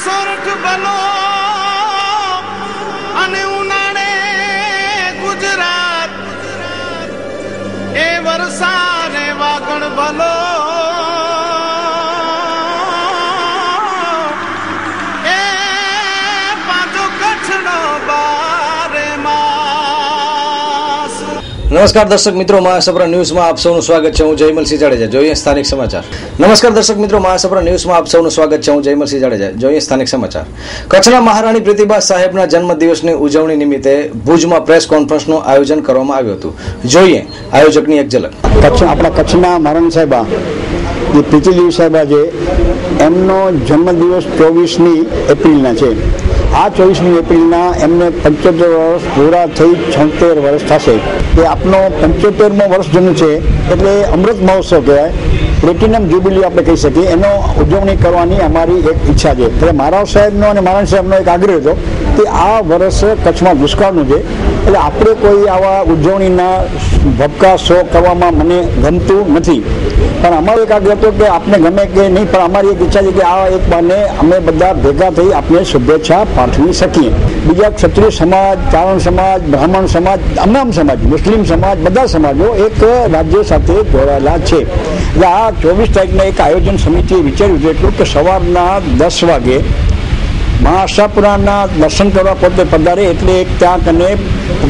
સોરઠ બલો અને ઉનાળે ગુજરાત એ વરસાદ વાગણ ભલો એ પાછો કચ્છનો બારે માસ. નમસ્કાર દર્શક મિત્રો, મહાસપરા ન્યૂઝમાં આપ સૌનું સ્વાગત છે. હું જયમલસિંહ જાડેજા. જોઈએ સ્થાનિક સમાચાર. નમસ્કાર દર્શક મિત્રો, મહાસપરા ન્યૂઝમાં આપ સૌનું સ્વાગત છે. હું જયમલસિંહ જાડેજા. જોઈએ સ્થાનિક સમાચાર. કચ્છના મહારાણી પ્રીતિબા સાહેબના જન્મદિવસની ઉજવણી નિમિત્તે ભુજમાં પ્રેસ કોન્ફરન્સનું આયોજન કરવામાં આવ્યું હતું. જોઈએ આયોજકની એક ઝલક. આપણા કચ્છના મહારાણી સાહેબા જે પ્રીતિદેવી સાહેબા છે, એમનો જન્મદિવસ 24મી એપ્રિલના છે. આ 24મી એપ્રિલના એમને 75 વર્ષ પૂરા થઈ 76 વર્ષ થશે. એ આપનો 75મો વર્ષ જન્મ છે, એટલે અમૃત મહોત્સવ કહેવાય, પ્લેટિનમ જ્યુબિલી આપણે કહી શકીએ. એનો ઉજવણી કરવાની અમારી એક ઈચ્છા છે. એટલે મહારાજ સાહેબનો અને મહારાણી સાહેબનો એક આગ્રહ હતો કે આ વર્ષ કચ્છમાં દુષ્કાળનું છે, એટલે આપણે કોઈ આવા ઉજવણીના ભબકા શો કરવામાં મને ગમતું નથી. પણ અમારો એક આગ્રહ હતો કે આપને ગમે કે નહીં, પણ અમારી એક ઈચ્છા છે કે આ એક બાને અમે બધા ભેગા થઈ આપને શુભેચ્છા પાઠવી શકીએ. બીજા ક્ષત્રિય સમાજ, ચારણ સમાજ, બ્રાહ્મણ સમાજ, તમામ સમાજ, મુસ્લિમ સમાજ, બધા સમાજો એક રાજ્ય સાથે જોડાયેલા છે. એટલે આ 24 તારીખના એક આયોજન સમિતિએ વિચાર્યું છે એટલું કે સવારના 10 વાગે મા આશાપુરાના દર્શન કરવા પોતે પધારે, એટલે ત્યાં કને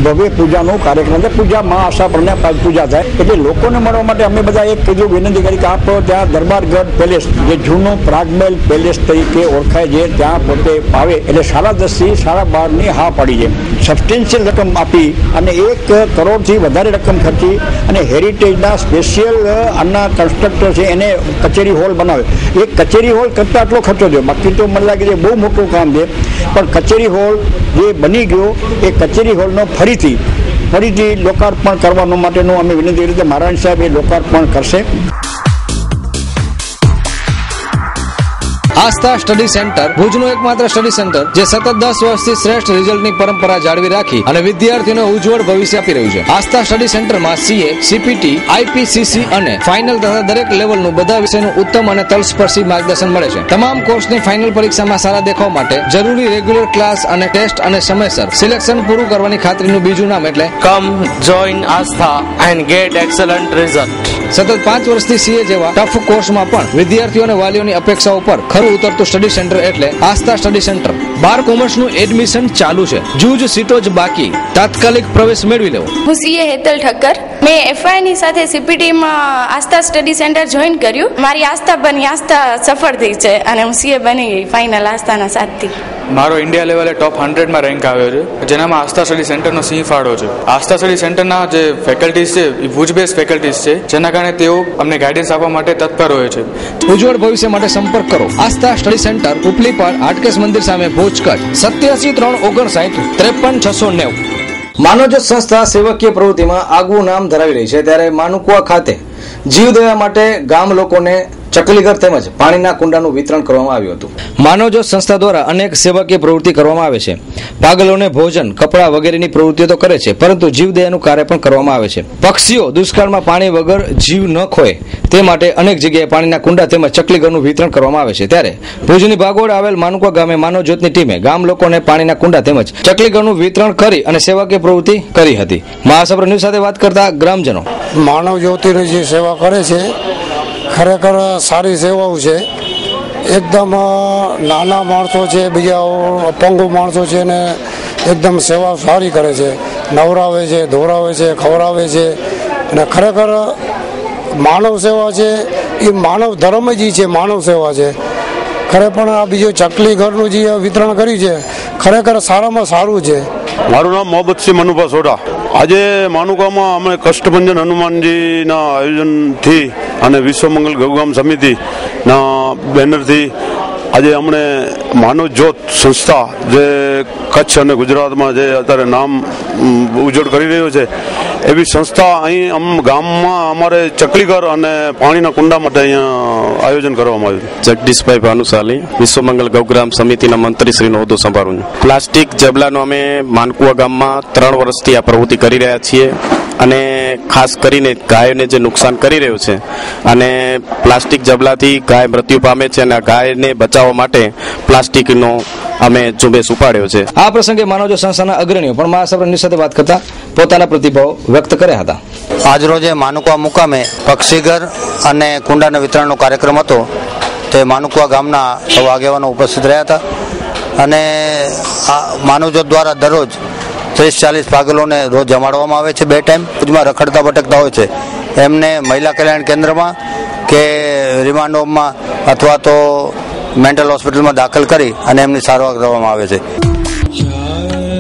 ભવ્ય પૂજાનો કાર્યક્રમ છે. પૂજા મા આશાપુરાના પૂજા થાય, એટલે લોકોને મળવા માટે અમે બધા એક કીધું, વિનંતી કરી કે આપ ત્યાં દરબારગઢ પેલેસ, જે જૂનું પ્રાગમેલ પેલેસ તરીકે ઓળખાય છે, ત્યાં પોતે આવે. એટલે 10:30 થી 12:30 હા પાડી છે. સબસ્ટેન્શિયલ રકમ આપી અને 1 કરોડથી વધારે રકમ ખર્ચી અને હેરિટેજના સ્પેશિયલ આના કન્સ્ટ્રક્ટર છે એને કચેરી હોલ બનાવે. એક કચેરી હોલ કરતાં આટલો ખર્ચો થયો, બાકી તો મને લાગે છે બહુ મોટું કામ છે. પણ કચેરી હોલ જે બની ગયો, એ કચેરી હોલનો ફરીથી લોકાર્પણ કરવાનો માટેનું અમે વિનંતી કરી. મહારાણી સાહેબ એ લોકાર્પણ કરશે. આસ્થા સ્ટડી સેન્ટર ભુજનું એકમાત્ર સ્ટડી સેન્ટર જે સતત 10 વર્ષથી શ્રેષ્ઠ રિઝલ્ટની પરંપરા જાળવી રાખી અને વિદ્યાર્થીઓને ઉજ્જવળ ભવિષ્ય આપી રહ્યું છે. આસ્થા સ્ટડી સેન્ટરમાં CA, CPT, IPCC અને ફાઇનલ તથા દરેક લેવલનું બધા વિષયનું ઉત્તમ અને તલસ્પર્શી માર્ગદર્શન મળે છે. તમામ કોર્સની ફાઇનલ પરીક્ષામાં સારા દેખાવ માટે જરૂરી રેગ્યુલર ક્લાસ અને ટેસ્ટ અને સમયસર સિલેક્શન પૂરું કરવાની ખાતરીનું બીજું નામ એટલે come join Aastha and get excellent result. સતત 5 વર્ષથી CA જેવા ટફ કોર્સમાં પણ વિદ્યાર્થીઓ અને વાલીઓની અપેક્ષાઓ પર ખરું ઉતરતું સ્ટડી સેન્ટર એટલે આસ્થા સ્ટડી સેન્ટર. 12 કોમર્સનું એડમિશન ચાલુ છે. જૂજ સીટો જ બાકી. તાત્કાલિક પ્રવેશ મેળવી લેવો. હું CA હેતલ ઠક્કર. મેં FI ની સાથે CPT માં આસ્થા સ્ટડી સેન્ટર જોઈન કર્યું. મારી આસ્થા બની, આસ્થા સફળ થઈ છે અને હું CA બની ગઈ ફાઇનલ આસ્થાના સાથથી. મારો ઇન્ડિયા લેવલે ટોપ 100માં રેન્ક આવ્યો છે, જેનામાં આસ્થા સ્ટડી સેન્ટરનો સિંહ ફાળો છે. આસ્થા સ્ટડી સેન્ટરના જે ફેકલ્ટીઝ છે એ ભુજ બેઝ ફેકલ્ટીઝ છે, જેના કારણે તેઓ અમને ગાઈડન્સ આપવા માટે તત્પર હોય છે. ઉજ્જવળ ભવિષ્ય માટે સંપર્ક કરો આસ્થા સ્ટડી સેન્ટર, ઉપલીપાડ, હાટકેશ મંદિર સામે, ભુજ, કચ્છ. 87-359-53-690. માનવજ્યોત સંસ્થા સેવકીય પ્રવૃત્તિમાં આગવું નામ ધરાવી રહી છે, ત્યારે માનુકુવા ખાતે જીવદયા માટે ગામ લોકોને ચકલીઘર તેમજ પાણીના કુંડાનું વિતરણ કરવામાં આવ્યું હતું. માનવજ્યોત સંસ્થા દ્વારા અનેક સેવાકીય પ્રવૃત્તિ કરવામાં આવે છે. પાગલોને ભોજન, કપડા વગેરેની પ્રવૃત્તિઓ તો કરે છે, પરંતુ જીવદયાનું કાર્ય પણ કરવામાં આવે છે. પક્ષીઓ દુષ્કાળમાં પાણી વગર જીવ ન ખોય તે માટે અનેક જગ્યાએ પાણીના કુંડા તેમજ ચકલીઘરનું વિતરણ કરવામાં આવે છે. ત્યારે ભુજની ભાગોળ આવેલ માનુકવા ગામે માનવજ્યોતની ટીમે ગામ લોકોને પાણીના કુંડા તેમજ ચકલીઘરનું વિતરણ કરી અને સેવાકીય પ્રવૃત્તિ કરી હતી. મહાસપરા ન્યૂઝ સાથે વાત કરતા ગ્રામજનો માનવજ્યોતિની જે સેવા કરે છે ખરેખર સારી સેવાઓ છે. એકદમ નાના માણસો છે, બીજા અપંગો માણસો છે ને એકદમ સેવા સારી કરે છે. નવરાવે છે, ધોરાવે છે, ખવડાવે છે અને ખરેખર માનવ સેવા છે એ માનવ ધર્મ જ છે, માનવ સેવા છે. ખરેખર આ બીજું ચકલી ઘરનું જે વિતરણ કર્યું છે ખરેખર સારામાં સારું છે. મારું નામ મોહબ્બતસિંહ મનુભા સોઢા. આજે માનુકામાં અમે કષ્ટભંજન હનુમાનજીના આયોજનથી અને વિશ્વમંગલ ગૌગામ સમિતિના બેનરથી આજે અમને માનવજ્યોત સંસ્થા જે કચ્છ અને ગુજરાતમાં જે અત્યારે નામ ઉજ્જવળ કરી રહ્યો છે, એવી સંસ્થા અહીં ગામમાં અમારે ચકલીઘર અને પાણીના કુંડા માટે અહીંયા આયોજન કરવામાં આવ્યું. જગદીશભાઈ ભાનુશાલી, વિશ્વમંગલ ગૌગ્રામ સમિતિના મંત્રીશ્રીનો હોદ્દો સંભાળું છું. પ્લાસ્ટિક જબલાનો અમે માનકુવા ગામમાં 3 વર્ષથી આ પ્રવૃત્તિ કરી રહ્યા છીએ. અને ખાસ કરીને ગાયોને જે નુકસાન કરી રહ્યું છે અને પ્લાસ્ટિક જબલાથી ગાય મૃત્યુ પામે છે અને ગાયને બચાવવા માટે પ્લાસ્ટિકનો અમે ઝુંબેશ ઉપાડ્યો છે. આ પ્રસંગે માનવજો સંસ્થાના અગ્રણીઓ પણ મહાસભાની સાથે વાત કરતા પોતાના પ્રતિભાવ વ્યક્ત કર્યા હતા. આજરોજ માનુકવા મુકામે પક્ષીઘર અને કુંડાના વિતરણનો કાર્યક્રમ હતો. તે માનુકવા ગામના સૌ આગેવાનો ઉપસ્થિત રહ્યા હતા અને માનવજો દ્વારા દરરોજ 30-40 પાગલોને રોજ જમાડવામાં આવે છે. 2 ટાઈમ ભુજમાં રખડતા ભટકતા હોય છે એમને મહિલા કલ્યાણ કેન્દ્રમાં કે રિમાન્ડ હોમમાં અથવા તો મેન્ટલ હોસ્પિટલમાં દાખલ કરી અને એમની સારવાર કરવામાં આવે છે.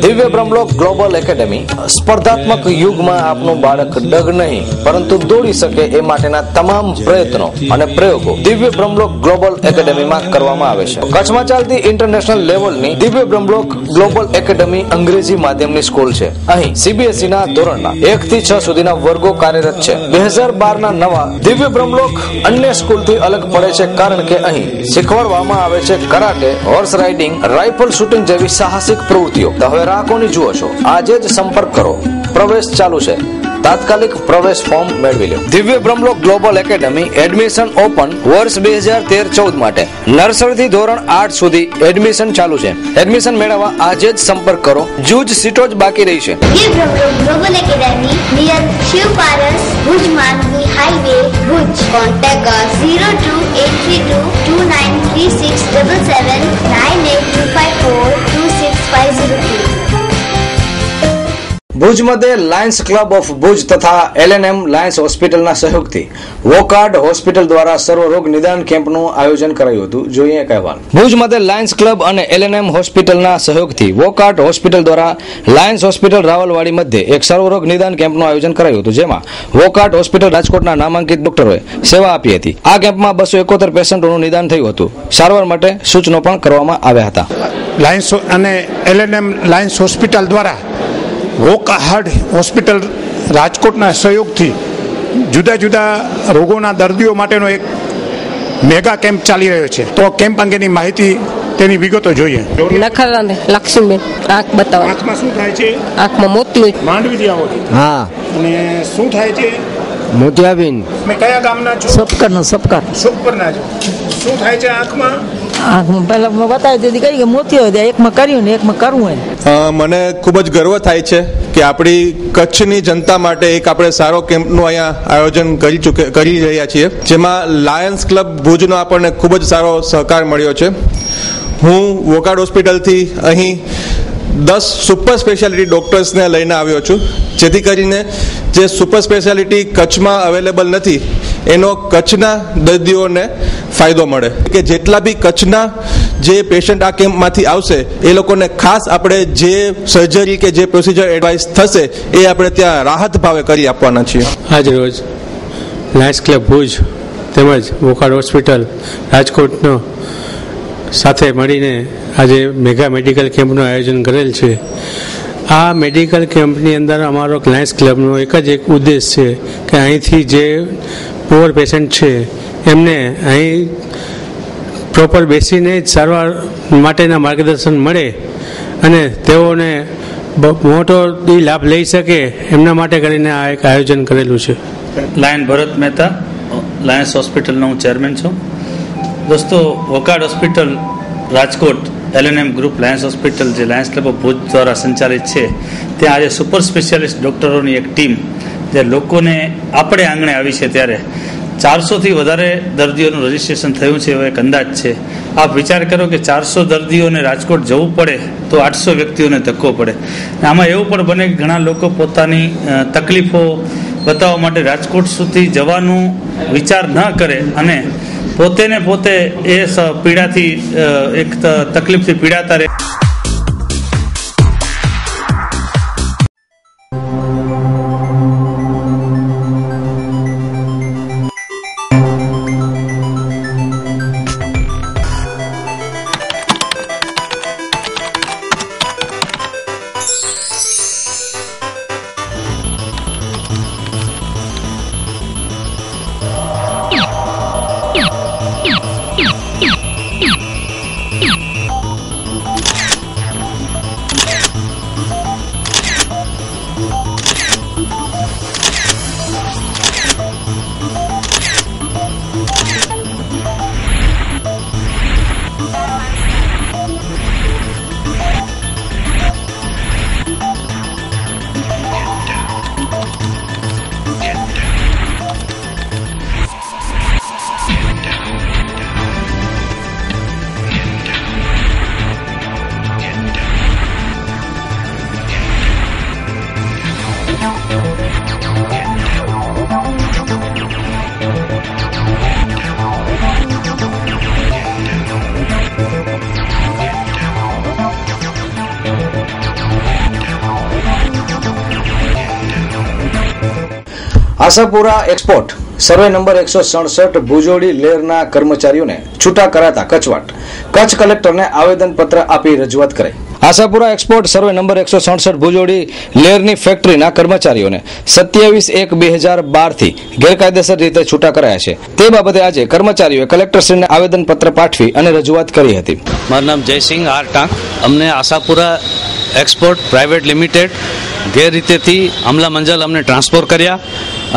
દિવ્ય બ્રહ્મલોક ગ્લોબલ એકેડેમી સ્પર્ધાત્મક યુગમાં આપનું બાળક ડગ નહીં પરંતુ દોડી શકે એ માટેના તમામ પ્રયત્નો અને પ્રયોગો દિવ્ય બ્રહ્મલોક ગ્લોબલ એકેડેમીમાં કરવામાં આવે છે. કચ્છમાં ચાલતી ઇન્ટરનેશનલ લેવલની દિવ્ય બ્રહ્મલોક ગ્લોબલ એકેડેમી અંગ્રેજી માધ્યમની સ્કૂલ છે. અહીં CBSE ના ધોરણના 1 થી 6 સુધીના વર્ગો કાર્યરત છે. 2012 ના નવા દિવ્ય બ્રહ્મલોક અન્ય સ્કૂલથી અલગ પડે છે કારણ કે અહીં શીખવાડવામાં આવે છે karate, horse riding, rifle shooting જેવી સાહસિક પ્રવૃત્તિઓ. હવે કોની જુઓ છો? આજે જ સંપર્ક કરો. પ્રવેશ ચાલુ છે. તાત્કાલિક પ્રવેશ ફોર્મ મેળવી લો. દિવ્ય Brahmlok global academy admission open વર્ષ 2013-14 માટે. નર્સરીથી ધોરણ 8 સુધી એડમિશન ચાલુ છે. એડમિશન મેળવવા આજે જ સંપર્ક કરો. જૂજ સીટો જ બાકી રહી છે. દિવ્ય Brahmlok global academy near Shiv પારસ ભુજ માંડવી હાઈવે ભુજ. કોન્ટેક્ટ 0282293677 9825426502. ભુજ મધ્યે લાયન્સ ક્લબ ઓફ ભુજ તથા LNM લાયન્સ હોસ્પિટલના સહયોગથી વોકાર્ડ હોસ્પિટલ દ્વારા સર્વરોગ નિદાન કેમ્પનું આયોજન કરાયું હતું. જોઈએ એક અહેવાલ. ભુજ મધ્યે લાયન્સ ક્લબ અને LNM હોસ્પિટલના સહયોગથી વોકાર્ડ હોસ્પિટલ દ્વારા લાયન્સ હોસ્પિટલ રાવલવાડી મધ્યે એક સર્વરોગ નિદાન કેમ્પનું આયોજન કરાયું હતું, જેમાં વોકાર્ડ હોસ્પિટલ રાજકોટના નામાંકિત ડોક્ટરોએ સેવા આપી હતી. આ કેમ્પમાં 271 પેશન્ટોનું નિદાન થયું હતું. સારવાર માટે સૂચનો પણ કરવામાં આવ્યા હતા. લાયન્સ અને LNM લાયન્સ હોસ્પિટલ દ્વારા વોકાર્ડ હોસ્પિટલ રાજકોટના સહયોગથી જુદા જુદા રોગોના દર્દીઓ માટેનો એક મેગા કેમ્પ ચાલી રહ્યો છે. તો કેમ્પ અંગેની માહિતી, તેની વિગતો જોઈએ. નખરાને લક્ષ્મીબેન આંખ બતાવો. આંખમાં શું થાય છે? આંખમાં મોતિયું. માંડવીથી આવો છો? હા. અને શું થાય છે? મોતિયાબેન. તમે કયા ગામના છો? સુપરના છો. શું થાય છે આંખમાં? આંખમાં પહેલા બતાવી દીધી કઈ કે મોતિયો એકમાં કર્યું ને એકમાં કરવું. મને ખૂબ જ ગર્વ થાય છે કે આપણી કચ્છની જનતા માટે એક આપણે સારો કેમ્પનું અહીંયા આયોજન કરી રહ્યા છીએ, જેમાં લાયન્સ ક્લબ ભુજનો આપણને ખૂબ જ સારો સહકાર મળ્યો છે. હું વોકાર્ડ હોસ્પિટલથી અહીં 10 સુપર સ્પેશિયાલિટી ડૉક્ટર્સને લઈને આવ્યો છું, જેથી કરીને જે સુપર સ્પેશિયાલિટી કચ્છમાં અવેલેબલ નથી એનો કચ્છના દર્દીઓને ફાયદો મળે. કે જેટલા બી કચ્છના જે પેશન્ટ આ કેમ્પમાંથી આવશે એ લોકોને ખાસ આપણે જે સર્જરી કે જે પ્રોસિજર એડવાઇસ થશે એ આપણે ત્યાં રાહત ભાવે કરી આપવાના છીએ. આજ રોજ લાયન્સ ક્લબ ભુજ તેમજ વોકાર્ડ હોસ્પિટલ રાજકોટનો સાથે મળીને આજે મેગા મેડિકલ કેમ્પનું આયોજન કરેલ છે. આ મેડિકલ કેમ્પની અંદર અમારો લાયન્સ ક્લબનો એક જ ઉદ્દેશ છે કે અહીંથી જે પુઅર પેશન્ટ છે એમને અહીં પ્રોપર બેસીને જ સારવાર માટેના માર્ગદર્શન મળે અને તેઓને મોટો લાભ લઈ શકે એમના માટે કરીને આ એક આયોજન કરેલું છે. લાયન ભરત મહેતા, લાયન્સ હોસ્પિટલનો હું ચેરમેન છું. દોસ્તો, Wockhardt hospital Rajkot LNM group Lions hospital જે લાયન્સ ક્લબ ઓફ ભુજ દ્વારા સંચાલિત છે, ત્યાં આજે સુપર સ્પેશિયાલિસ્ટ ડૉક્ટરોની એક ટીમ જે લોકોને આપણે આંગણે આવી છે ત્યારે 400થી વધારે દર્દીઓનું રજીસ્ટ્રેશન થયું છે એવો એક અંદાજ છે. આપ વિચાર કરો કે 400 દર્દીઓને રાજકોટ જવું પડે તો 800 વ્યક્તિઓને ધક્કો પડે. આમાં એવું પણ બને કે ઘણા લોકો પોતાની તકલીફો બતાવવા માટે રાજકોટ સુધી જવાનું વિચાર ન કરે અને પોતે એ પીડાથી એક તકલીફથી પીડાતા રહે. Ashapura export survey number 167 Bhujodi લેરના કર્મચારીઓને છૂટા કરાતા કચવાટ. કચ્છ કલેક્ટરને આવેદનપત્ર આપી રજૂઆત કરાઈ. Ashapura export survey number 167 Bhujodi લેરની ફેક્ટરીના કર્મચારીઓને 27/1/2012 થી ગેરકાયદેસર રીતે છૂટા કરાયા છે. તે બાબતે આજે કર્મચારીઓએ કલેક્ટરશ્રીને આવેદનપત્ર પાઠવી અને રજૂઆત કરી હતી. મારું નામ જયસિંહ આર ટાંક. અમને આશાપુરા એક્સપોર્ટ પ્રાઇવેટ લિમિટેડ ગેરરીતેથી અમલા મંજલ અમને ટ્રાન્સફર કર્યા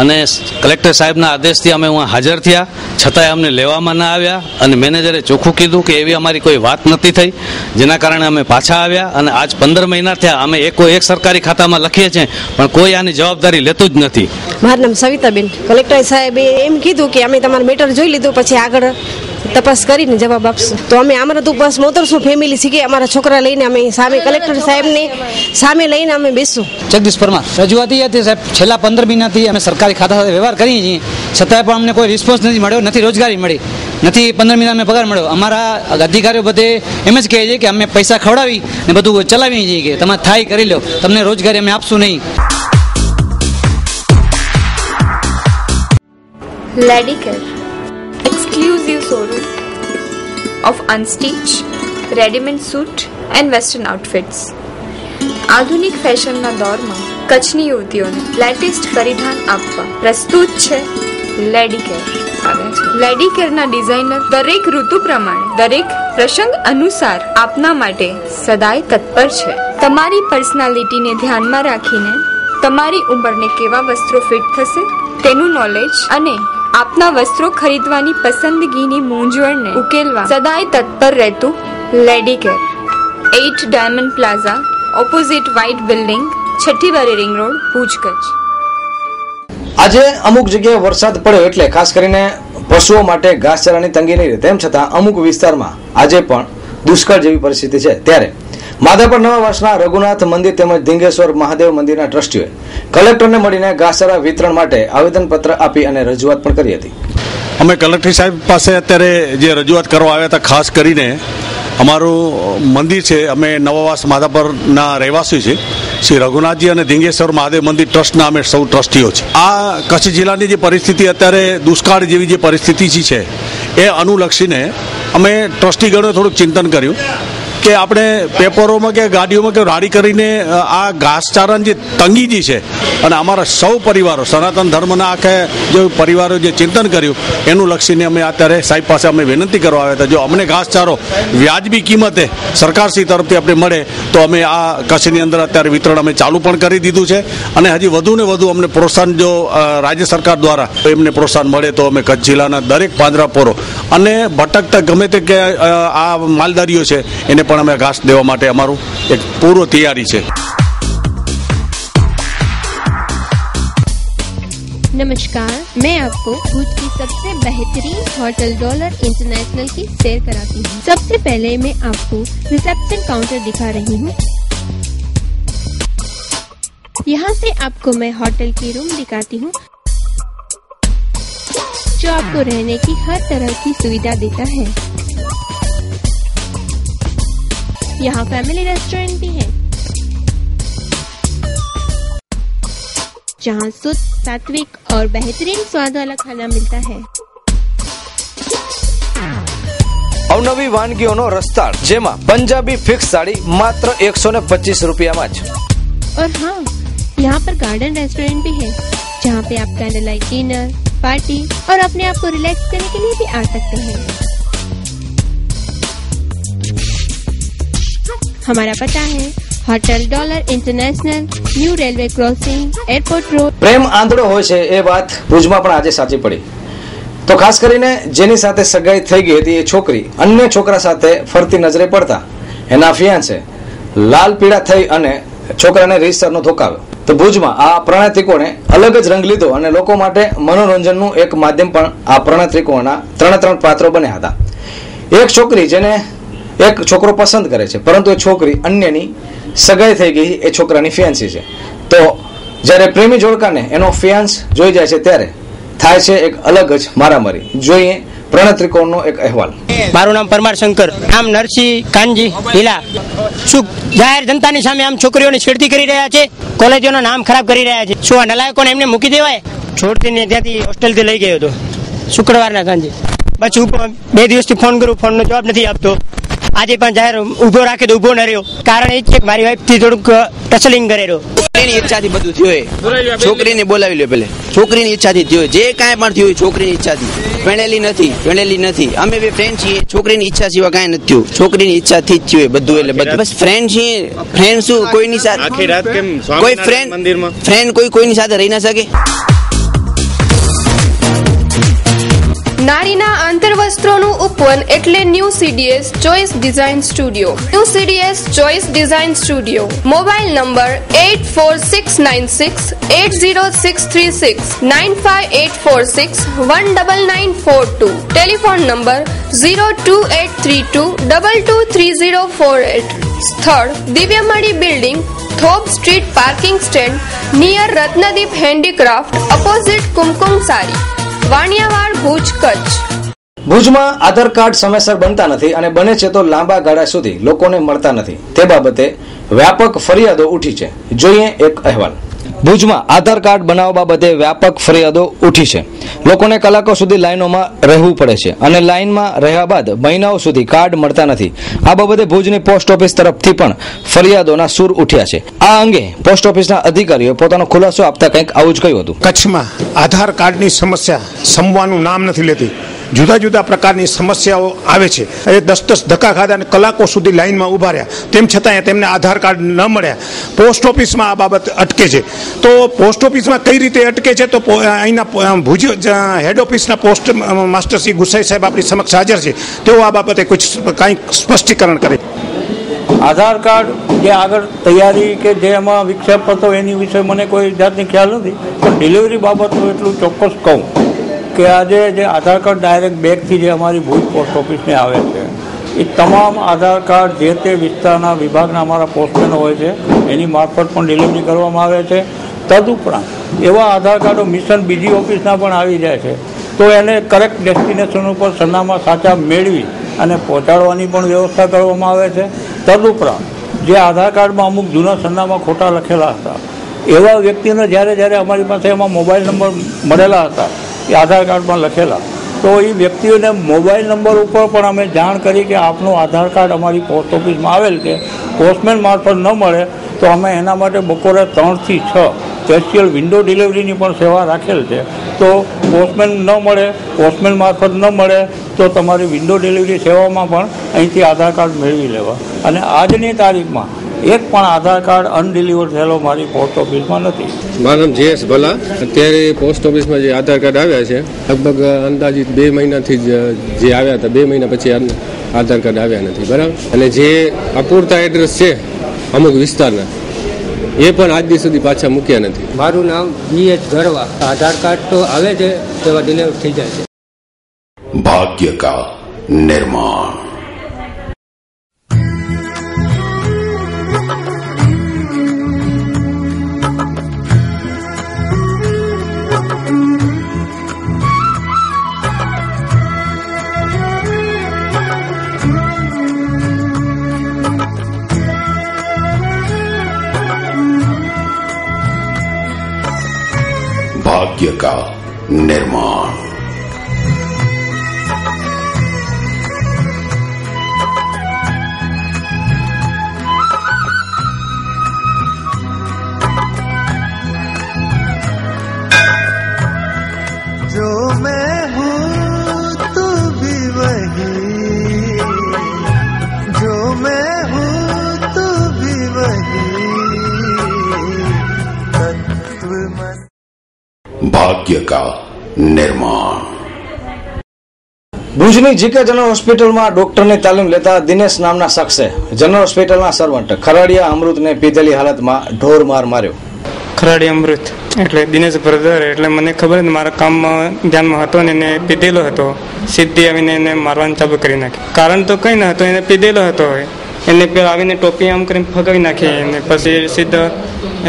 અને કલેક્ટર સાહેબના આદેશથી અમે હાજર થયા, છતાંય અમને લેવામાં ના આવ્યા અને મેનેજરે ચોખ્ખું કીધું કે એવી અમારી કોઈ વાત નથી થઈ, જેના કારણે અમે પાછા આવ્યા અને આજ 15 મહિના થયા. અમે એક સરકારી ખાતામાં લખીએ છીએ પણ કોઈ આની જવાબદારી લેતું જ નથી. મારું નામ સવિતાબેન. કલેક્ટર સાહેબે એમ કીધું કે અમે તમારું મેટર જોઈ લીધું, પછી આગળ તપાસ કરીને જવાબ આપશું. તો અમે આમરત ઉપવાસ મોતરશું ફેમિલી શીખે અમારા છોકરા લઈને અમે સામે કલેક્ટર સાહેબને સામે લઈને અમે બેસશું. જગદીશ પરમાર. રજૂઆત એ હતી સાહેબ, છેલ્લા 15 મહિનાથી અમે સરકારી ખાતા સાથે વ્યવહાર કરીએ છીએ, છતાંય પણ અમને કોઈ રિસ્પોન્સ નથી મળ્યો, નથી રોજગારી મળી, નથી 15 મહિના અમે પગાર મળ્યો. અમારા અધિકારીઓ બધે એમ જ કહે છે કે અમે પૈસા ખવડાવી ને બધું ચલાવીએ છીએ, કે તમે થાય કરી લો, તમને રોજગારી અમે આપશું નહીં. Ladicare, exclusive showroom of unstitched, ready-made suit and western outfits. આધુનિક ફેશનના દોરમાં કચ્છની યુવતીઓને લેટેસ્ટ પરિધાન આપવા પ્રસ્તુત છે લેડીકેર. લેડીકેરના ડિઝાઇનર દરેક ઋતુ પ્રમાણે, દરેક પ્રસંગ અનુસાર આપના માટે સદાય તત્પર છે. તમારી પર્સનાલિટીને ધ્યાનમાં રાખીને તમારી ઉંમરને કેવા વસ્ત્રો ફિટ થશે તેનું નોલેજ અને આપના વસ્ત્રો ખરીદવાની પસંદગીની મૂંઝવણને ઉકેલવા સદાય તત્પર રહેતું લેડીકેર. 8 diamond plaza, opposite white building, છઠ્ઠી બારી રિંગ રોડ, ભુજ, કચ્છ. આજે અમુક જગ્યાએ વરસાદ પડ્યો એટલે ખાસ કરીને પશુઓ માટે ઘાસચારાની તંગી નહીં રહે, તેમ છતાં અમુક વિસ્તારમાં આજે પણ દુષ્કાળ જેવી પરિસ્થિતિ છે. ત્યારે માધાપર નવા વર્ષના રઘુનાથ મંદિર તેમજ ધીંગેશ્વર મહાદેવ મંદિરના ટ્રસ્ટીઓએ કલેક્ટરને મળીને ઘાસચારા વિતરણ માટે આવેદનપત્ર આપી અને રજૂઆત પણ કરી હતી. અમે કલેક્ટર સાહેબ પાસે અત્યારે જે રજૂઆત કરવા આવ્યા હતા, ખાસ કરીને અમારું મંદિર છે, અમે નવાવાસ માધાપરના રહેવાસી છે, શ્રી રઘુનાથજી અને ધીંગેશ્વર મહાદેવ મંદિર ટ્રસ્ટના અમે સૌ ટ્રસ્ટીઓ છે. આ કચ્છ જિલ્લાની જે પરિસ્થિતિ અત્યારે દુષ્કાળ જેવી જે પરિસ્થિતિ છે એ અનુલક્ષીને અમે ટ્રસ્ટીગણોએ થોડુંક ચિંતન કર્યું કે આપણે પેપરોમાં કે ગાડીઓમાં કે રાડી કરીને આ ઘાસચારાની જે તંગી જે છે અને અમારા સૌ પરિવારો સનાતન ધર્મના આખે જે પરિવારો જે ચિંતન કર્યું એનું લક્ષીને અમે અત્યારે સાહેબ પાસે અમે વિનંતી કરવા આવ્યા હતા, જો અમને ઘાસચારો વ્યાજબી કિંમતે સરકારશ્રી તરફથી આપણે મળે તો અમે આ કચ્છની અંદર અત્યારે વિતરણ અમે ચાલુ પણ કરી દીધું છે અને હજી વધુ ને વધુ અમને પ્રોત્સાહન જો રાજ્ય સરકાર દ્વારા એમને પ્રોત્સાહન મળે તો અમે કચ્છ જિલ્લાના દરેક પાંજરાપોરો અને ભટકતા ગમે તે કે આ માલધારીઓ છે એને પણ અમે ઘાસ દેવા માટે અમારું એક પૂર્વ તૈયારી છે. नमस्कार, मैं आपको भुज की सबसे बेहतरीन होटल डॉलर इंटरनेशनल की सैर कराती हूँ. सबसे पहले मैं आपको रिसेप्शन काउंटर दिखा रही हूँ. यहाँ से आपको मैं होटल की रूम दिखाती हूँ जो आपको रहने की हर तरह की सुविधा देता है. यहाँ फैमिली रेस्टोरेंट भी है जहाँ शुद्ध, सात्विक और बेहतरीन स्वाद वाला खाना मिलता है. અવનવી વાનગીઓનો રસ્તાળ, જેમાં પંજાબી ફિક્સ થાળી માત્ર 125 રૂપિયામાં જ. और हाँ, यहाँ पर गार्डन रेस्टोरेंट भी है जहाँ पे आप कैंडल लाइट डिनर, पार्टी और अपने आप को रिलैक्स करने के लिए भी आ सकते हैं. हमारा पता है hotel dollar international, new railway crossing, airport road. પ્રેમ આંધળો હોય છે એ વાત ભુજમાં પણ આજે સાચી પડી. તો ખાસ કરીને જેની સાથે સગાઈ થઈ ગઈ હતી એ છોકરી અન્ય છોકરા સાથે ફરતી નજરે પડતા એના ફિયાન્સે લાલ પીળા થઈ અને છોકરાને રીતસરનો ધોકાવ્યો. તો ભુજમાં આ પ્રણયત્રિકોણે અલગ જ રંગ લીધો અને લોકો માટે મનોરંજનનું એક માધ્યમ પણ આ પ્રણયત્રિકોણના 3 પાત્રો બન્યા હતા. એક છોકરી જેને એક છોકરો પસંદ કરે છે, પરંતુ એ છોકરી અન્યની સગાઈ થઈ ગઈ એ છોકરાની ફિયાન્સી છે. તો જ્યારે પ્રેમી જોડકાને એનો ફિયાન્સ જોઈ જાય છે ત્યારે થાય છે એક અલગ જ મારામારી. જોઈએ પ્રણયત્રિકોણનો એક અહેવાલ. મારું નામ પરમાર શંકર, આમ નરસિંહ કાનજી ઢીલા. શું જાહેર જનતાની સામે આમ છોકરીઓની છેડતી કરી રહ્યા છે, કોલેજોનું નામ ખરાબ કરી રહ્યા છે? શું આ નલાયકોને એમને મૂકી દેવાય? છોડતીને ત્યાંથી હોસ્ટેલથી લઈ ગયો હતો શુક્રવારના સાંજે. પછી 2 દિવસથી ફોન કરું, ફોનનો જવાબ નથી આપતો. આજે પણ જાહેર ઊભો રાખે તો ઊભો ન રહ્યો. કારણ એ છે કે મારી વાઈફથી થોડુંક ટચલિંગ કરેલો. છોકરીની ઈચ્છાથી બધું થયું. છોકરીને બોલાવી લ્યો પેલે. છોકરીની ઈચ્છાથી થયું. જે કાંઈ પણ થયું છોકરીની ઈચ્છાથી. પેણેલી નથી. અમે બે ફ્રેન્ડ છીએ. છોકરીની ઈચ્છા સિવાય કાંઈ નથી થયું. છોકરીની ઈચ્છાથી જ થયું બધું. એટલે બધું બસ ફ્રેન્ડ છીએ. ફ્રેન્ડ શું કોઈની સાથે કોઈ ફ્રેન્ડ કોઈની સાથે રહી ના શકે. નારીના આંતરવસ્ત્રોનું ઉપવન એટલે new CDS choice design studio. New CDS choice design studio. Mobile number 8469680636 9584619942. Telephone number 02832223048. સ્થળ દિવ્યમણી બિલ્ડિંગ, થોપ street, parking stand near Ratnadeep handicraft, opposite Kumkum sari, Vaniyawad, Bhuj, Kutch. ભુજમાં આધાર કાર્ડ સમયસર બનતા નથી અને બને છે તો લાંબા ગાળા સુધી લોકોને મળતા નથી. તે બાબતે વ્યાપક ફરિયાદો ઉઠી છે. જોઈએ એક અહેવાલ. ભુજમાં આધાર કાર્ડ બનાવવા બાબતે વ્યાપક ફરિયાદો ઉઠી છે. લોકોને કલાકો સુધી લાઈનોમાં રહેવું પડે છે અને લાઈનમાં રહ્યા બાદ મહિનાઓ સુધી કાર્ડ મળતા નથી. આ બાબતે ભુજની પોસ્ટ ઓફિસ તરફથી પણ ફરિયાદોના સૂર ઉઠ્યા છે. આ અંગે પોસ્ટ ઓફિસના અધિકારીઓ પોતાનો ખુલાસો આપતા કંઈક આવું જ કહ્યું હતું. કચ્છમાં આધાર કાર્ડની સમસ્યા સમવાનું નામ નથી લેતી. જુદા જુદા પ્રકારની સમસ્યાઓ આવે છે. એ 10 ધક્કા ખાધા અને કલાકો સુધી લાઈનમાં ઊભા રહ્યા, તેમ છતાં તેમને આધાર કાર્ડ ન મળ્યા. પોસ્ટ ઓફિસમાં આ બાબત અટકે છે. તો પોસ્ટ ઓફિસમાં કઈ રીતે અટકે છે તો અહીંના ભુજ હેડ ઓફિસના પોસ્ટ માસ્ટર શ્રી ગુસાઈ સાહેબ આપણી સમક્ષ હાજર છે. તેઓ આ બાબતે કંઈક સ્પષ્ટીકરણ કરે. આધાર કાર્ડ જે આગળ તૈયારી કે જે એમાં વિક્ષેપ હતો એની વિશે મને કોઈ જાતની ખ્યાલ નથી, પણ ડિલિવરી બાબતનું એટલું ચોક્કસ કહું કે આજે જે આધાર કાર્ડ ડાયરેક્ટ બેગથી જે અમારી ભુજ પોસ્ટ ઓફિસને આવે છે એ તમામ આધાર કાર્ડ જે તે વિસ્તારના વિભાગના અમારા પોસ્ટમેનો હોય છે એની મારફત પણ ડિલિવરી કરવામાં આવે છે. તદુપરાંત એવા આધાર કાર્ડો મિશન બીજી ઓફિસના પણ આવી જાય છે તો એને કરેક્ટ ડેસ્ટિનેશન ઉપર સરનામા સાચા મેળવી અને પહોંચાડવાની પણ વ્યવસ્થા કરવામાં આવે છે. તદુપરાંત જે આધાર કાર્ડમાં અમુક જૂના સરનામા ખોટા લખેલા હતા એવા વ્યક્તિને જ્યારે અમારી પાસે એમાં મોબાઈલ નંબર મળેલા હતા એ આધાર કાર્ડમાં લખેલા, તો એ વ્યક્તિઓને મોબાઈલ નંબર ઉપર પણ અમે જાણ કરી કે આપનું આધાર કાર્ડ અમારી પોસ્ટ ઓફિસમાં આવેલ છે, પોસ્ટમેન મારફત ન મળે તો અમે એના માટે બપોરે 3 થી 6 સ્પેશિયલ વિન્ડો ડિલિવરીની પણ સેવા રાખેલ છે. તો પોસ્ટમેન ન મળે, પોસ્ટમેન મારફત ન મળે તો તમારી વિન્ડો ડિલિવરી સેવામાં પણ અહીંથી આધાર કાર્ડ મેળવી લેવા. અને આજની તારીખમાં એક પણ આધાર કાર્ડ અનડિલિવર થયેલો મારી પોસ્ટ ઓફિસમાં નથી. મારું નામ JS ભલા. અત્યારે પોસ્ટ ઓફિસમાં જે આધાર કાર્ડ આવ્યા છે લગભગ અંદાજિત 2 મહિનાથી જે આવ્યા હતા, 2 મહિના પછી આધાર કાર્ડ આવ્યા નથી. બરાબર. અને જે અપૂરતા એડ્રેસ છે અમુક વિસ્તારના એ પણ આજ દિવસ સુધી પાછા મૂક્યા નથી. મારું નામ BH ગરવા. આધાર કાર્ડ તો આવે છે તેવા ડિલિવર થઈ જાય છે. भाग्य का निर्माण. भाग्य का निर्माण. जो मैं हूँ तू भी वही, जो मैं हूँ तू भी वही, तत्व मन. भाग्य का निर्माण. ભુજની જીકે જનરલ હોસ્પિટલમાં ડોક્ટરની તાલીમ લેતા દિનેશ નામના શખ્સે જનરલ હોસ્પિટલના સર્વન્ટ ખરાડિયા અમૃતને પીધેલી હાલતમાં ઢોર માર માર્યો. ખરાડિયા અમૃત એટલે દિનેશ બ્રધર, એટલે મને ખબર નથી, મારા કામમાં ધ્યાનમાં હતો ને એને પીધેલો હતો. સીધી આવીને એને મારવાનું ચાલુ કરી નાખી. કારણ તો કંઈ ન હતું, એને પીધેલો હતો. એને પેલા આવીને ટોપી આમ કરીને ફગાવી નાખી અને પછી સીધા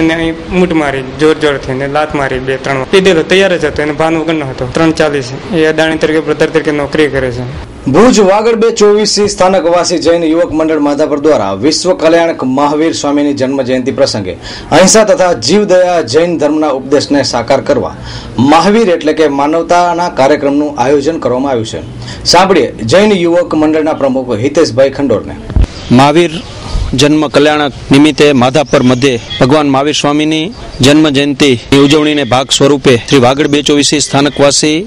એને અહીં મૂઠ મારી જોરથી એને લાત મારી 2-3 પીધેલો તૈયાર જ હતો. એને ભાન વગર ન હતો. 3:40 એ અદાણી તરીકે બ્રધર તરીકે નોકરી કરે છે. ભુજ વાગડ 224 સ્થાનકવાસી જૈન યુવક મંડળ માધાપર દ્વારા વિશ્વ કલ્યાણક મહાવીર સ્વામીની જન્મ જયંતિ પ્રસંગે અહિંસા તથા જીવદયા જૈન ધર્મના ઉપદેશને સાકાર કરવા મહાવીર એટલે કે માનવતાના કાર્યક્રમનું આયોજન કરવામાં આવ્યું છે. સાંભળીએ જૈન યુવક મંડળના પ્રમુખ હિતેશભાઈ ખંડોરને. મહાવીર જન્મ કલ્યાણક નિમિત્તે માધાપર મધ્યે ભગવાન મહાવીર સ્વામીની જન્મ જયંતિની ઉજવણીને ભાગ સ્વરૂપે શ્રી વાગડ 224 સ્થાનકવાસી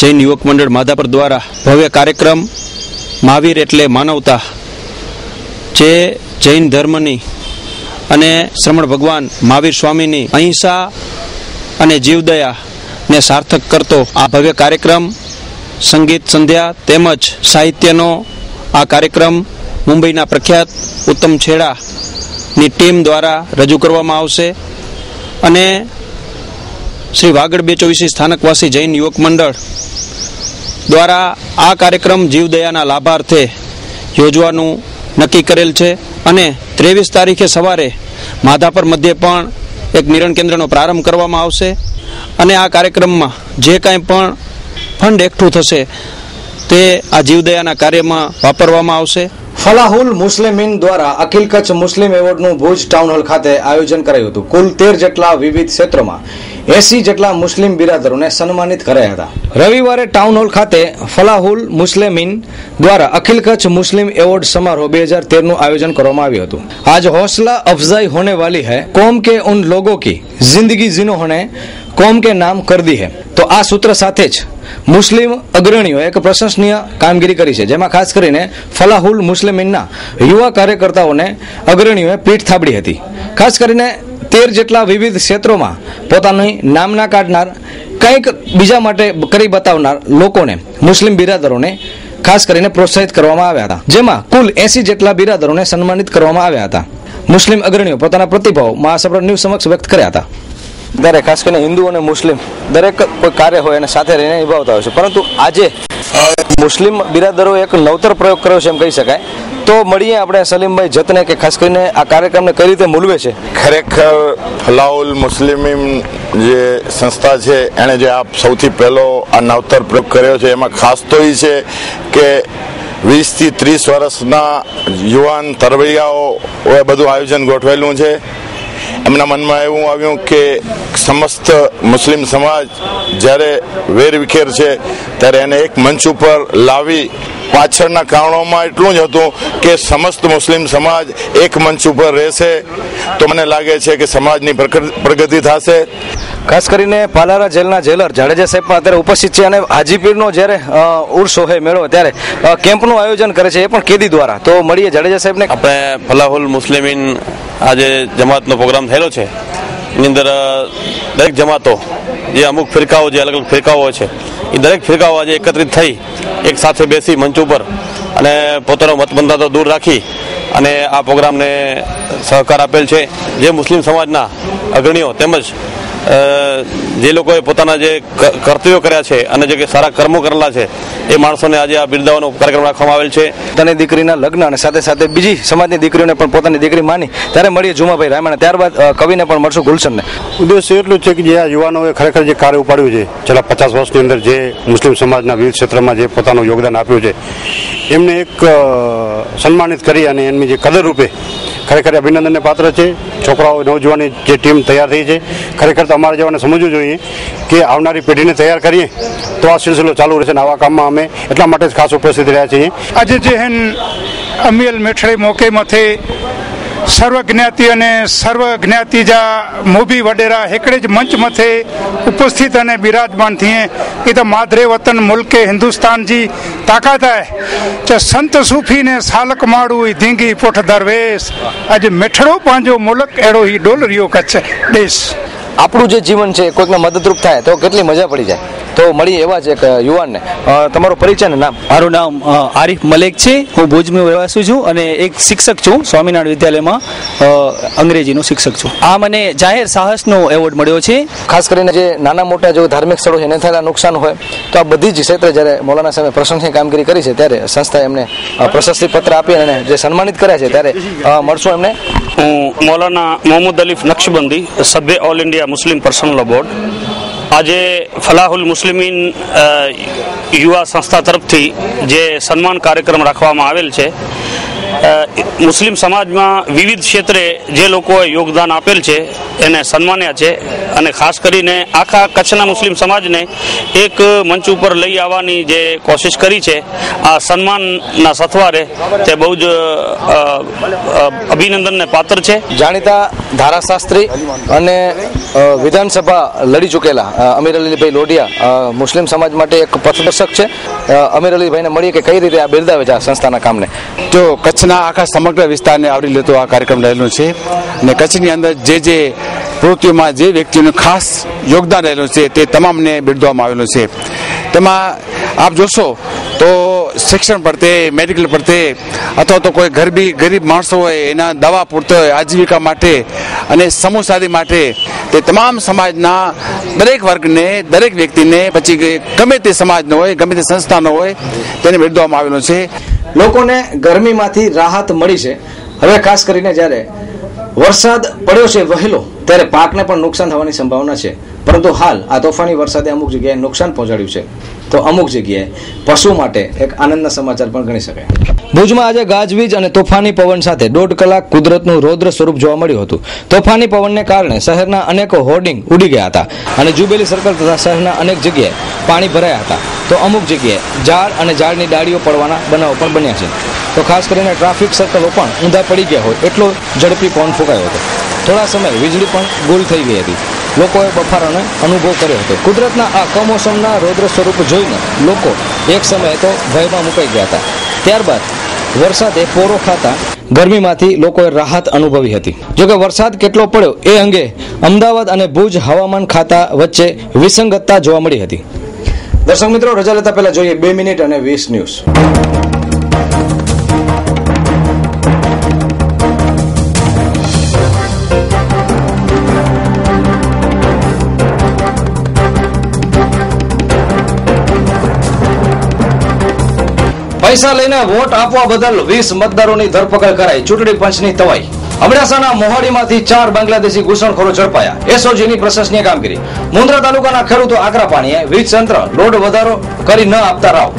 જૈન યુવક મંડળ માધાપર દ્વારા ભવ્ય કાર્યક્રમ મહાવીર એટલે માનવતા, જે જૈન ધર્મની અને શ્રમણ ભગવાન મહાવીર સ્વામીની અહિંસા અને જીવદયાને સાર્થક કરતો આ ભવ્ય કાર્યક્રમ સંગીત સંધ્યા તેમજ સાહિત્યનો આ કાર્યક્રમ મુંબઈના પ્રખ્યાત ઉત્તમ છેડાની ટીમ દ્વારા રજૂ કરવામાં આવશે અને શ્રી વાગડ 224 સ્થાનકવાસી જૈન યુવક મંડળ દ્વારા આ કાર્યક્રમ જીવદયાના લાભાર્થે યોજવાનું નક્કી કરેલ છે અને 23 તારીખે સવારે માધાપર મધ્યે પણ એક મિલન કેન્દ્રનો પ્રારંભ કરવામાં આવશે અને આ કાર્યક્રમમાં જે કાંઈ પણ ફંડ એકઠું થશે તે આ જીવદયાના કાર્યમાં વાપરવામાં આવશે. ફલાહુલ મુસ્લિમીન દ્વારા અખિલ કચ્છ મુસ્લિમ એવોર્ડનું ભુજ ટાઉન હોલ ખાતે આયોજન કરાયું હતું. કુલ 13 જેટલા વિવિધ ક્ષેત્રોમાં 80 જેટલા મુસ્લિમ બિરાદરોને સન્માનિત કરાયા હતા. રવિવારે ટાઉન હોલ ખાતે ફલાહુલ મુસ્લિમીન દ્વારા અખિલ કચ્છ મુસ્લિમ એવોર્ડ સમારોહ 2013નું આયોજન કરવામાં આવ્યું હતું. આજ હौसला अफजाई होने वाली है, कौम के उन लोगों की जिंदगी जिन्होंने कौम के नाम कर दी है. તો આ સૂત્ર સાથે જ મુસ્લિમ અગ્રણીઓ એક પ્રશંસનીય કામગીરી કરી છે, જેમાં ખાસ કરીને ફલાહુલ મુસ્લિમીનના યુવા કાર્યકર્તાઓને અગ્રણીઓએ પીઠ થાબડી હતી. ખાસ કરીને 13 જેટલા વિવિધ ક્ષેત્રોમાં પોતાની નામના કાઢનાર, કંઈક બીજા માટે કરી બતાવનાર લોકોને, મુસ્લિમ બિરાદરોને ખાસ કરીને પ્રોત્સાહિત કરવામાં આવ્યા હતા, જેમાં કુલ 80 જેટલા બિરાદરોને સન્માનિત કરવામાં આવ્યા હતા. મુસ્લિમ અગ્રણીઓ પોતાના પ્રતિભાવ મહાસભા ન્યૂઝ સમક્ષ વ્યક્ત કર્યા હતા. ત્યારે ખાસ કરીને હિન્દુ અને મુસ્લિમ દરેક કોઈ કાર્ય હોય એને સાથે રહીને નિભાવતા હોય છે, પરંતુ આજે મુસ્લિમ બિરાદરોએ એક નવતર પ્રયોગ કર્યો છે એમ કહી શકાય. તો મળીએ આપણે સલીમભાઈ જતને કે ખાસ કરીને આ કાર્યક્રમને કઈ રીતે મૂલવે છે. ખરેખર ફલાઉલ મુસ્લિમીન જે સંસ્થા છે એણે જે આ સૌથી પહેલો આ નવતર પ્રયોગ કર્યો છે, એમાં ખાસ તો એ છે કે 20 થી 30 વર્ષના યુવાન તરવૈયાઓએ બધું આયોજન ગોઠવેલું છે. એમના મનમાં એવું આવ્યું કે સમસ્ત મુસ્લિમ સમાજ જ્યારે વેરવિખેર છે ત્યારે એને એક મંચ ઉપર લાવી, પાછળના કારણોમાં એટલું જ હતું કે સમસ્ત મુસ્લિમ સમાજ એક મંચ ઉપર રહેશે તો મને લાગે છે કે સમાજની પ્રગતિ થશે. ખાસ કરીને પાલારા જેલના જેલર જાડેજા સાહેબ પણ અત્યારે ઉપસ્થિત છે અને હાજીપીરનો જ્યારે ઉર્સ હોય મેળો ત્યારે કેમ્પનું આયોજન કરે છે, એ પણ કેદી દ્વારા. તો મળીએ જાડેજા સાહેબને. આપણે ફલાહુલ મુસ્લિમીન આજે જમાતનો પ્રોગ્રામ થયેલો છે, એની અંદર દરેક જમાતો જે અમુક ફિરકાઓ, જે અલગ અલગ ફિરકાઓ છે, એ દરેક ફિરકાઓ આજે એકત્રિત થઈ એક સાથે બેસી મંચ ઉપર અને પોતાનો મતબંધાતો દૂર રાખી અને આ પ્રોગ્રામને સહકાર આપેલ છે. જે મુસ્લિમ સમાજના અગ્રણીઓ તેમજ જે લોકોએ પોતાના જે કર્તવ્યો કર્યા છે અને જે સારા કર્મો કરેલા છે એ માણસોને આજે આ બિરદાવવાનો કાર્યક્રમ રાખવામાં આવેલ છે. પોતાની દીકરીના લગ્ન અને સાથે સાથે બીજી સમાજની દીકરીઓને પણ પોતાની દીકરી માની. ત્યારે મળીએ જુમાભાઈ રાયમાણા, ત્યારબાદ કવિને પણ મળશું ગુલશનને. ઉદ્દેશ્ય એટલું છે કે જે આ યુવાનોએ ખરેખર જે કાર્ય ઉપાડ્યું છે છેલ્લા 50 વર્ષની અંદર, જે મુસ્લિમ સમાજના વિવિધ ક્ષેત્રમાં જે પોતાનું યોગદાન આપ્યું છે, એમને એક સન્માનિત કરી અને એમની જે કદર રૂપે ખરેખર અભિનંદનને પાત્ર છે. છોકરાઓ, નવજવાનની જે ટીમ તૈયાર થઈ છે, ખરેખર તો અમારા જેવાને સમજવું જોઈએ કે આવનારી પેઢીને તૈયાર કરીએ તો આ સિલસિલો ચાલુ રહેશે. આવા કામમાં અમે એટલા માટે જ ખાસ ઉપસ્થિત રહ્યા છીએ. આજે જે અમિયલ મેઠડે મોકે મથે સર્વ જ્ઞાતિ અને સર્વ જ્ઞાતિ જા મોભી વડેરા हिकिड़े ज मंच मथे उपस्थित અને બિરાજમાન થઈએ એ તો માદરે વતન મુલ્કે હિન્દુસ્તાન જી તાકાત હે કે સંત સૂફી ને સાલક માડું ધીંગી પોઠ દરવેશ. આજે મેઠડો પાંજો મુલક એડો હી ડોલ રહ્યો કચ્છ દેશ. આપણું જે જીવન છે કોઈકને મદદરૂપ થાય તો કેટલી મજા પડી જાય. તો મળીએ એવા જ એક યુવાનને. તમારો પરિચય ને નામ? મારું નામ આરિફ મલેક છે. હું ભુજમાં રહેવાસી છું અને એક શિક્ષક છું. સ્વામિનારાયણ વિદ્યાલયમાં અંગ્રેજીનો શિક્ષક છું. આ મને જાહેર સાહસનો એવોર્ડ મળ્યો છે. ખાસ કરીને જે નાના મોટા જે ધાર્મિક સ્થળો છે એને થયેલા નુકસાન હોય તો આ બધી જ ક્ષેત્રે જ્યારે મૌલાના સાહેબે પ્રશંસનીય કામગીરી કરી છે ત્યારે સંસ્થાએ એમને પ્રશસ્તિ પત્ર આપી અને જે સન્માનિત કર્યા છે ત્યારે મળશું એમને. હું મૌલાના મોહમ્મદ અલીફ નક્શબંદી, સભ્ય ઓલ ઇન્ડિયા મુસ્લિમ પર્સનલ બોર્ડ. આજે ફલાહુલ મુસ્લિમીન યુવા સંસ્થા તરફથી જે સન્માન કાર્યક્રમ રાખવામાં આવેલ છે, મુસ્લિમ સમાજમાં વિવિધ ક્ષેત્રે જે લોકોએ યોગદાન આપેલ છે એને સન્માન્યા છે અને ખાસ કરીને આખા કચ્છના મુસ્લિમ સમાજને એક મંચ ઉપર લઈ આવવાની જે કોશિશ કરી છે આ સન્માનના સથવારે, તે બહુ જ અભિનંદનને પાત્ર છે. જાણીતા ધારાશાસ્ત્રી અને વિધાનસભા લડી ચૂકેલા અમીર અલીભાઈ લોઢિયા મુસ્લિમ સમાજ માટે એક પથદર્શક છે. અમીર અલીભાઈને મળીએ કે કઈ રીતે આ બિરદાવે છે આ સંસ્થાના કામને. જો કચ્છના આખા સમગ્ર વિસ્તારને આવરી લેતો આ કાર્યક્રમ રહેલો છે અને કચ્છની અંદર જે પ્રવૃત્તિઓમાં જે વ્યક્તિઓનું ખાસ યોગદાન રહેલું છે તે તમામને બિરદાવવામાં આવેલું છે. તેમાં આપ જોશો તો શિક્ષણ પ્રત્યે, મેડિકલ પ્રત્યે અથવા તો કોઈ ગરીબ માણસો હોય એના દવા પૂરતો હોય, આજીવિકા માટે અને સમૂહ સાથી માટે તે તમામ સમાજના દરેક વર્ગને, દરેક વ્યક્તિને, પછી ગમે તે સમાજનો હોય, ગમે તે સંસ્થાનો હોય, તેને બિરદાવવામાં આવેલું છે. લોકોને ગરમીમાંથી રાહત મળી છે. હવે ખાસ કરીને જ્યારે વરસાદ પડ્યો છે વહેલો, ત્યારે પાકને પણ નુકસાન થવાની સંભાવના છે. પરંતુ હાલ આ તોફાની વરસાદે અમુક જગ્યાએ નુકસાન પહોંચાડ્યું છે, તો અમુક જગ્યાએ પશુ માટે એક આનંદના સમાચાર પણ ગણી શકાય. ભુજમાં આજે ગાજવીજ અને તોફાની પવન સાથે 1.5 કલાક કુદરતનું રૌદ્ર સ્વરૂપ જોવા મળ્યું હતું. તોફાની પવનને કારણે શહેરના અનેક હોર્ડિંગ ઉડી ગયા હતા અને જુબેલી સર્કલ તથા શહેરના અનેક જગ્યાએ પાણી ભરાયા હતા. તો અમુક જગ્યાએ ઝાડ અને ઝાડની ડાળીઓ પડવાના બનાવો પણ બન્યા છે. તો ખાસ કરીને ટ્રાફિક સર્કલો પણ ઊંધા પડી ગયા હોય એટલો ઝડપી પવન ફૂંકાયો હતો. થોડા સમય વીજળી પણ ગોલ થઈ ગઈ હતી. લોકોએ બફારાનો અનુભવ કર્યો હતો. કુદરતના આ કમોસમના રૌદ્ર સ્વરૂપ જોઈને લોકો એક સમયે તો ભયમાં મુકાઈ ગયા હતા. ત્યારબાદ વરસાદે પોરો ખાતા ગરમીમાંથી લોકોએ રાહત અનુભવી હતી. જોકે વરસાદ કેટલો પડ્યો એ અંગે અમદાવાદ અને ભુજ હવામાન ખાતા વચ્ચે વિસંગતતા જોવા મળી હતી. દર્શક મિત્રો, રજા લેતા પહેલા જોઈએ 2 મિનિટ અને 20 ન્યૂઝ. પૈસા લઈને વોટ આપવા બદલ 20 મતદારોની ધરપકડ કરાઈ. ચૂંટણી પંચની તવાઈ. અબડાસાના મોહાડીમાંથી 4 બાંગ્લાદેશી ઘૂસણખોરો ઝડપાયા. એસઓજીની પ્રશંસનીય કામગીરી. મુન્દ્રા તાલુકાના ખેડૂતો આકરા પાણીએ. વીજ તંત્ર લોડ વધારો કરી ન આપતા રાવ.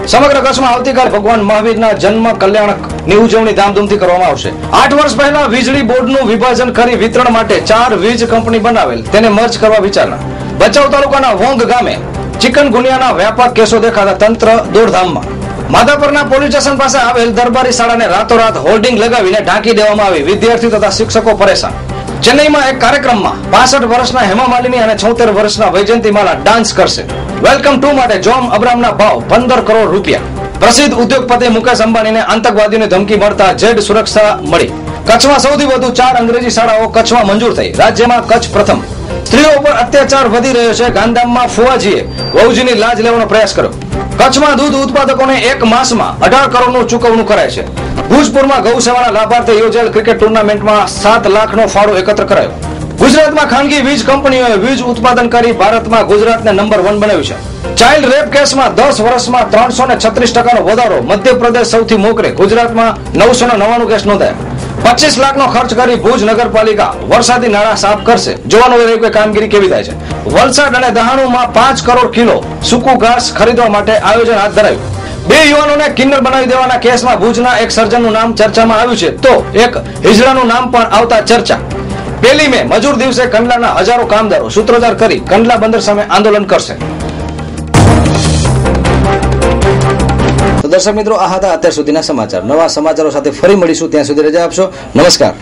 સમગ્ર કચ્છમાં આવતીકાલે ભગવાન મહાવીરના જન્મ કલ્યાણકની ઉજવણી ધામધૂમથી કરવામાં આવશે. 8 વર્ષ પહેલા વીજળી બોર્ડનું વિભાજન કરી વિતરણ માટે 4 વીજ કંપની બનાવેલ, તેને મર્જ કરવા વિચારણા. ભચાઉ તાલુકાના વોંગ ગામે ચિકનગુનિયાના વ્યાપક કેસો દેખાતા તંત્ર દોડધામમાં. માધાપરના પોલીસ સ્ટેશન પાસે આવેલ દરબારી શાળાને રાતોરાત હોર્ડિંગ લગાવીને ઢાંકી દેવામાં આવી. વિદ્યાર્થીઓ તથા શિક્ષકો પરેશાન. ચેન્નઈમાં એક કાર્યક્રમમાં 65 વર્ષના હેમા માલિની અને 76 વર્ષના વૈજયંતીમાલા ડાન્સ કરશે. વેલકમ ટુ માટે જોમ અબ્રામના ભાવ 15 કરોડ રૂપિયા. પ્રસિદ્ધ ઉદ્યોગપતિ મુકેશ અંબાણીને આતંકવાદીઓની ધમકી મળતા જેડ સુરક્ષા મળી. કચ્છમાં સૌથી વધુ 4 અંગ્રેજી શાળાઓ કચ્છમાં મંજૂર થઈ. રાજ્યમાં કચ્છ પ્રથમ. સ્ત્રીઓ ઉપર અત્યાચાર વધી રહ્યો છે. ગાંધીધામમાં ફુવાજીએ વહુજીની લાજ લેવાનો પ્રયાસ કર્યો. કચ્છમાં દૂધ ઉત્પાદકોને 1 માસમાં 18 કરોડનું ચૂકવણું કરાય છે. ભુજપુરમાં ગૌસેવાના લાભાર્થે યોજાયેલ ક્રિકેટ ટુર્નામેન્ટમાં 7 લાખનો ફાળો એકત્ર કરાયો. ગુજરાતમાં ખાનગી વીજ કંપનીઓએ વીજ ઉત્પાદન કરી ભારતમાં ગુજરાતને નંબર 1 બનાવ્યું છે. ચાઇલ્ડ રેપ કેસમાં 10 વર્ષમાં 336% વધારો. મધ્યપ્રદેશ સૌથી મોખરે. ગુજરાતમાં 999 કેસ નોંધાયા. 25 લાખનો ખર્ચ કરી ભુજ નગરપાલિકા વરસાદી નાળા સાફ કરશે. જોવાનું રહ્યું કે કામગીરી કેવી થાય છે. વલસાડ અને દહાણુમાં 5 કરોડ કિલો સૂકું ઘાસ ખરીદવા માટે આયોજન હાથ ધરાયું. 2 યુવાનોને કિન્નર બનાવી દેવાના કેસમાં ભુજના એક સર્જનનું નામ ચર્ચામાં આવ્યું છે, તો એક હિજડાનું નામ પણ આવતા ચર્ચા. 1 મે મજૂર દિવસે કંડલાના હજારો કામદારો સૂત્રોચ્ચાર કરી કંડલા બંદર સામે આંદોલન કરશે. તો દર્શક મિત્રો, આ હતા અત્યાર સુધીના સમાચાર. નવા સમાચારો સાથે ફરી મળીશું. ત્યાં સુધી રજા આપશો. નમસ્કાર.